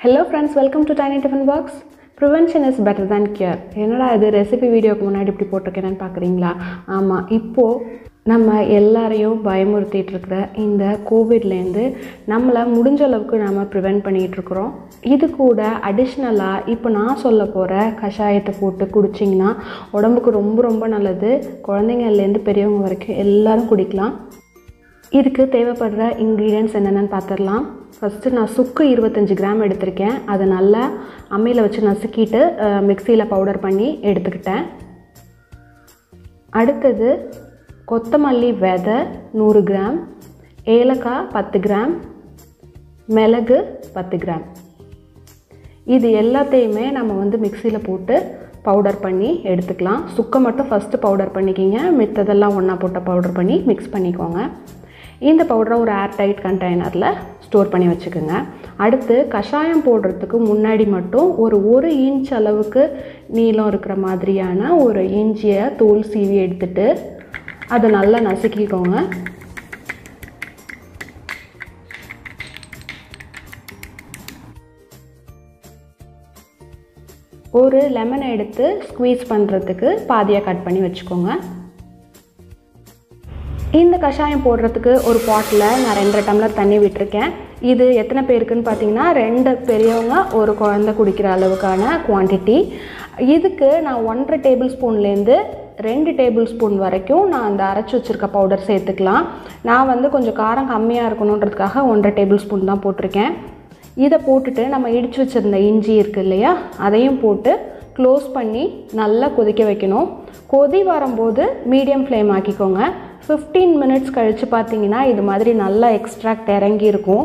Hello friends, welcome to Tiny Tiffin Box. Prevention is better than cure. என்னடா இது recipe வீடியோக்கு முன்னாடி இப்படி போட்டிருக்கேன்னு பார்க்குறீங்களா? ஆமாம், இப்போது நம்ம எல்லாரையும் பயமுறுத்திட்டு இருக்கிற இந்த கோவிட்லேருந்து நம்மளை முடிஞ்ச அளவுக்கு நம்ம ப்ரிவென்ட் பண்ணிகிட்ருக்குறோம். இது கூட அடிஷ்னலாக இப்போ நான் சொல்ல போகிற கஷாயத்தை போட்டு குடிச்சிங்கன்னா உடம்புக்கு ரொம்ப ரொம்ப நல்லது. குழந்தைங்கள்லேருந்து பெரியவங்க வரைக்கும் எல்லோரும் குடிக்கலாம். இதுக்கு தேவைப்படுற இன்க்ரீடியன்ட்ஸ் என்னென்னு பார்த்துடலாம். ஃபஸ்ட்டு நான் சுக்கு 25 கிராம் எடுத்திருக்கேன். அதை நல்லா அம்மியில் வச்சு நசுக்கிட்டு மிக்சியில் பவுடர் பண்ணி எடுத்துக்கிட்டேன். அடுத்தது கொத்தமல்லி விதை 100 கிராம், ஏலக்காய் 10 கிராம், மிளகு 10 கிராம். இது எல்லாத்தையுமே நம்ம மிக்சியில் போட்டு பவுடர் பண்ணி எடுத்துக்கலாம். சுக்கை மட்டும் ஃபஸ்ட்டு பவுடர் பண்ணிக்கிங்க, மித்ததெல்லாம் ஒன்றா போட்டு பவுடர் பண்ணி மிக்ஸ் பண்ணிக்கோங்க. இந்த பவுடரை ஒரு ஏர்டைட் கண்டெய்னரில் ஸ்டோர் பண்ணி வச்சுக்கோங்க. அடுத்து கஷாயம் போடுறதுக்கு முன்னாடி மட்டும் ஒரு 1 இன்ச் அளவுக்கு நீளம் இருக்கிற மாதிரியான ஒரு இஞ்சியை தோல் சீவி எடுத்துட்டு அதை நல்லா நசுக்கிக்கோங்க. ஒரு லெமனை எடுத்து ஸ்குவீஸ் பண்ணுறதுக்கு பாதியாக கட் பண்ணி வச்சுக்கோங்க. இந்த கஷாயம் போடுறதுக்கு ஒரு பாட்டில் நான் 2.5 டம்ளர் தண்ணி விட்டுருக்கேன். இது எத்தனை பேருக்குன்னு பார்த்தீங்கன்னா 2 பெரியவங்க ஒரு குழந்தை குடிக்கிற அளவுக்கான குவான்டிட்டி. இதுக்கு நான் 1.5 டேபிள் ஸ்பூன்லேருந்து 2 டேபிள் ஸ்பூன் வரைக்கும் நான் அந்த அரைச்சி வச்சுருக்க பவுடர் சேர்த்துக்கலாம். நான் கொஞ்சம் காரம் கம்மியாக இருக்கணுன்றதுக்காக 1.5 டேபிள் ஸ்பூன் தான் போட்டிருக்கேன். இதை போட்டுட்டு நம்ம இடித்து வச்சுருந்த இஞ்சி இருக்குது இல்லையா, அதையும் போட்டு க்ளோஸ் பண்ணி நல்லா கொதிக்க வைக்கணும். கொதி வரும்போது மீடியம் ஃப்ளேம் ஆக்கிக்கோங்க. 15 மினிட்ஸ் கழித்து பார்த்தீங்கன்னா இது மாதிரி நல்லா எக்ஸ்ட்ராக்ட் இறங்கி இருக்கும்.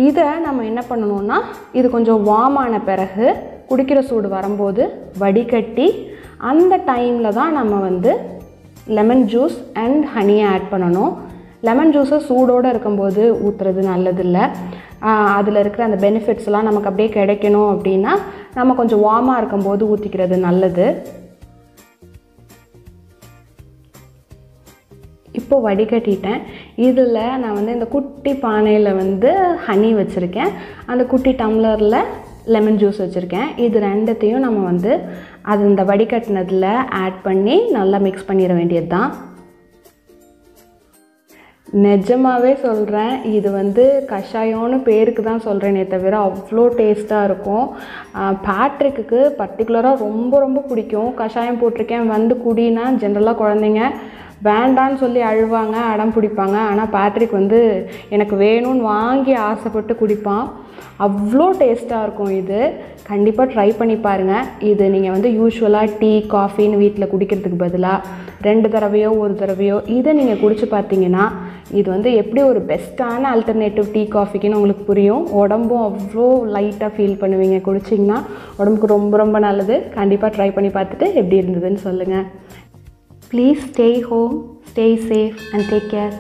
இதை நம்ம என்ன பண்ணணும்னா, இது கொஞ்சம் வார்ம் ஆன பிறகு குடிக்கிற சூடு வரும்போது வடிகட்டி அந்த டைமில் தான் நம்ம லெமன் ஜூஸ் அண்ட் ஹனியை ஆட் பண்ணணும். லெமன் ஜூஸை சூடோடு இருக்கும்போது ஊற்றுறது நல்லதில்லை. அதில் இருக்கிற அந்த பெனிஃபிட்ஸ்லாம் நமக்கு அப்படியே கிடைக்கணும் அப்படின்னா நம்ம கொஞ்சம் வார்மாக இருக்கும்போது ஊற்றிக்கிறது நல்லது. இப்போது வடிகட்டிட்டேன். இதில் நான் இந்த குட்டி பானையில் ஹனி வச்சுருக்கேன். அந்த குட்டி டம்ளரில் லெமன் ஜூஸ் வச்சுருக்கேன். இது ரெண்டத்தையும் நம்ம அது இந்த வடிகட்டினதில் ஆட் பண்ணி நல்லா மிக்ஸ் பண்ணிட வேண்டியது தான். நிஜமாகவே சொல்கிறேன், இது கஷாயம்னு பேருக்கு தான் சொல்கிறேனே தவிர அவ்வளோ டேஸ்ட்டாக இருக்கும். பேட்ரிக்கு பர்டிகுலராக ரொம்ப ரொம்ப பிடிக்கும். கஷாயம் போட்டிருக்கேன் குடினா ஜென்ரலாக குழந்தைங்க வேண்டான்னு சொல்லி அழுவாங்க, அடம் பிடிப்பாங்க. ஆனால் பேட்ரிக் எனக்கு வேணும்னு வாங்கி ஆசைப்பட்டு குடிப்பான். அவ்வளோ டேஸ்ட்டாக இருக்கும். இது கண்டிப்பாக ட்ரை பண்ணி பாருங்கள். இது நீங்கள் யூஸ்வலாக டீ காஃபின்னு வீட்டில் குடிக்கிறதுக்கு பதிலாக 2 தடவையோ 1 தடவையோ இதை நீங்கள் குடிச்சு பார்த்தீங்கன்னா இது எப்படி ஒரு பெஸ்ட்டான ஆல்டர்னேட்டிவ் டீ காஃபிக்குன்னு உங்களுக்கு புரியும். உடம்பும் அவ்வளோ லைட்டாக ஃபீல் பண்ணுவீங்க. குடிச்சிங்கன்னா உடம்புக்கு ரொம்ப ரொம்ப நல்லது. கண்டிப்பாக ட்ரை பண்ணி பார்த்துட்டு எப்படி இருந்ததுன்னு சொல்லுங்கள். Please stay home, stay safe and take care.